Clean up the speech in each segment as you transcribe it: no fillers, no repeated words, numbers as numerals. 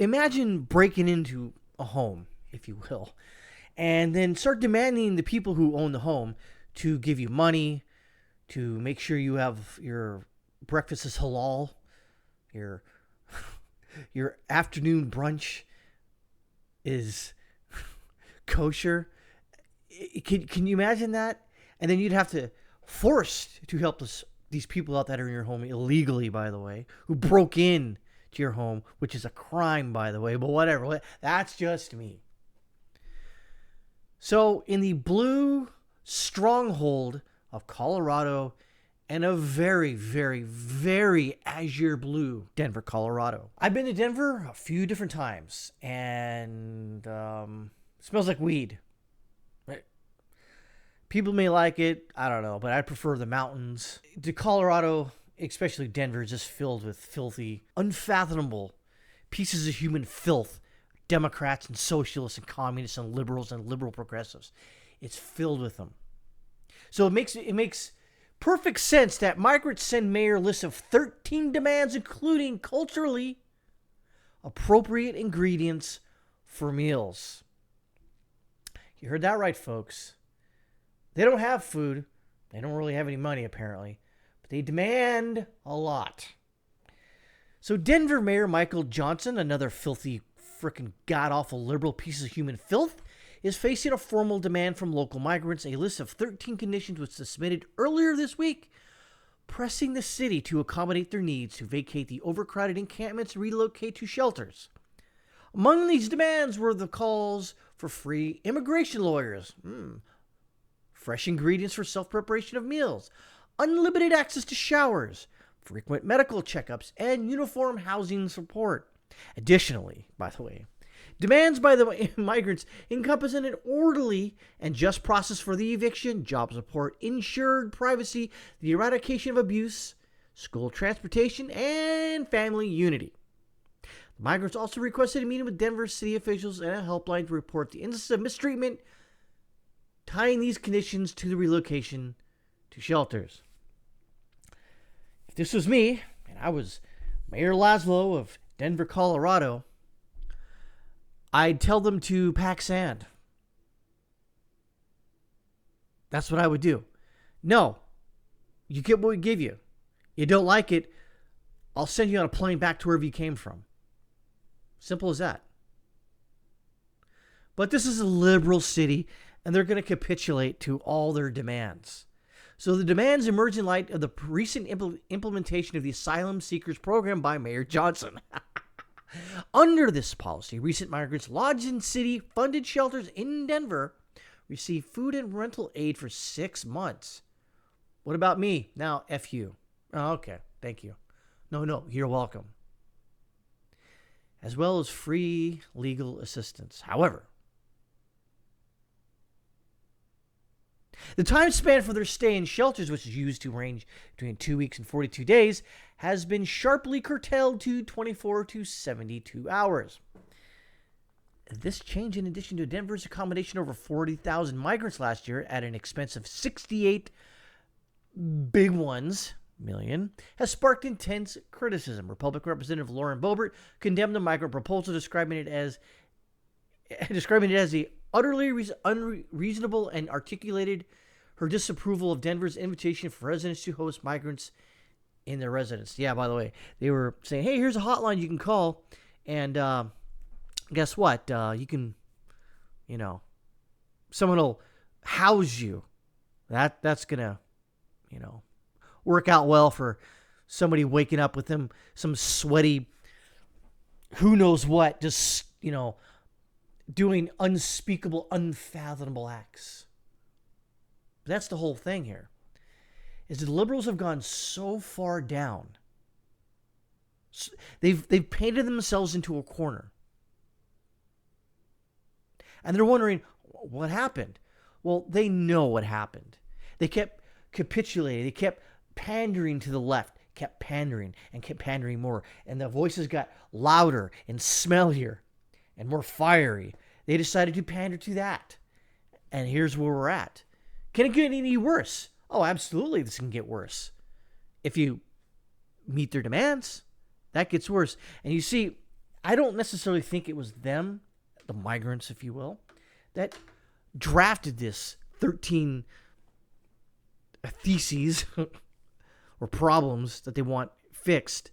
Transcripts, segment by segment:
Imagine breaking into a home, if you will, and then start demanding the people who own the home to give you money, to make sure you have your breakfast is halal, your your afternoon brunch is kosher. Can you imagine that? And then you'd have to force to help these people out that are in your home illegally, by the way, who broke in to your home, which is a crime, by the way, but whatever. That's just me. So, in the blue stronghold of Colorado and a very, very, very azure blue Denver, Colorado. I've been to Denver a few different times, and it smells like weed. Right? People may like it, I don't know, but I prefer the mountains. The Colorado, especially Denver, is just filled with filthy, unfathomable pieces of human filth. Democrats and socialists and communists and liberals and liberal progressives. It's filled with them. So it makes perfect sense that migrants send mayor lists of 13 demands, including culturally appropriate ingredients for meals. You heard that right, folks. They don't have food. They don't really have any money, apparently. But they demand a lot. So Denver Mayor Michael Johnson, another filthy, frickin' god-awful liberal piece of human filth, is facing a formal demand from local migrants. A list of 13 conditions was submitted earlier this week, pressing the city to accommodate their needs to vacate the overcrowded encampments and relocate to shelters. Among these demands were the calls for free immigration lawyers, fresh ingredients for self-preparation of meals, unlimited access to showers, frequent medical checkups, and uniform housing support. Additionally, by the way, demands by the migrants encompass an orderly and just process for the eviction, job support, insured privacy, the eradication of abuse, school transportation, and family unity. The migrants also requested a meeting with Denver city officials and a helpline to report the instances of mistreatment, tying these conditions to the relocation to shelters. If this was me, and I was Mayor Laszlo of Denver, Colorado, I'd tell them to pack sand. That's what I would do. No, you get what we give you. You don't like it, I'll send you on a plane back to wherever you came from. Simple as that. But this is a liberal city, and they're going to capitulate to all their demands. So the demands emerge in light of the recent implementation of the Asylum Seekers Program by Mayor Johnson. Under this policy, recent migrants lodged in city-funded shelters in Denver receive food and rental aid for 6 months. What about me? Now, F you. Oh, okay, thank you. No, you're welcome. As well as free legal assistance. However, the time span for their stay in shelters, which is used to range between 2 weeks and 42 days, has been sharply curtailed to 24 to 72 hours. This change, in addition to Denver's accommodation of over 40,000 migrants last year at an expense of 68 big ones million, has sparked intense criticism. Republican Representative Lauren Boebert condemned the migrant proposal, describing it as the utterly unreasonable, and articulated her disapproval of Denver's invitation for residents to host migrants in their residence. Yeah, by the way, they were saying, hey, here's a hotline you can call, and guess what? You can, someone will house you. That's going to, work out well for somebody waking up with them, some sweaty, who knows what, just, doing unspeakable, unfathomable acts. But that's the whole thing here, is the liberals have gone so far down. They've painted themselves into a corner. And they're wondering, what happened? Well, they know what happened. They kept capitulating. They kept pandering to the left, kept pandering and kept pandering more. And the voices got louder and smellier and more fiery. They decided to pander to that. And here's where we're at. Can it get any worse? Oh, absolutely, this can get worse. If you meet their demands, that gets worse. And you see, I don't necessarily think it was them, the migrants, if you will, that drafted this 13 theses or problems that they want fixed.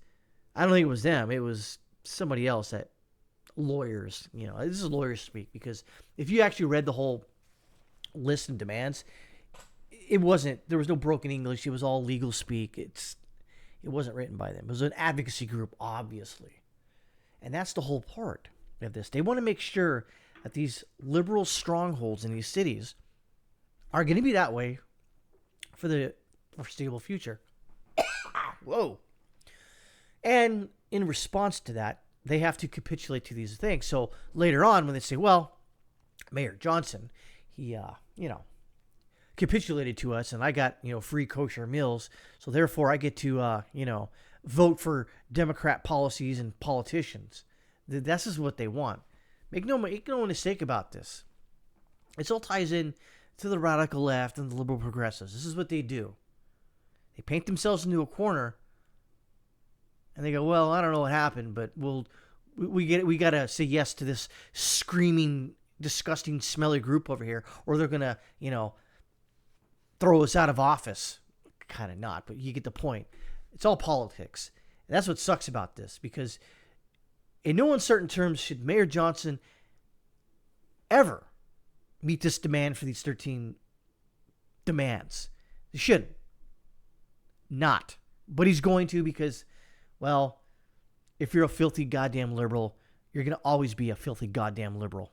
I don't think it was them. It was somebody else, that lawyers. This is lawyers speak, because if you actually read the whole list and demands, there was no broken English. It was all legal speak. It wasn't written by them. It was an advocacy group, obviously. And that's the whole part of this. They want to make sure that these liberal strongholds in these cities are going to be that way for the foreseeable future. Whoa. And in response to that, they have to capitulate to these things. So later on, when they say, well, Mayor Johnson, he, capitulated to us, and I got, free kosher meals, so therefore I get to, vote for Democrat policies and politicians. This is what they want. Make no mistake about this. It all ties in to the radical left and the liberal progressives. This is what they do. They paint themselves into a corner, and they go, well, I don't know what happened, but we got to say yes to this screaming, disgusting, smelly group over here, or they're going to, throw us out of office. Kind of not, but you get the point. It's all politics. And that's what sucks about this, because in no uncertain terms should Mayor Johnson ever meet this demand for these 13 demands. He shouldn't. Not. But he's going to, because, well, if you're a filthy goddamn liberal, you're going to always be a filthy goddamn liberal.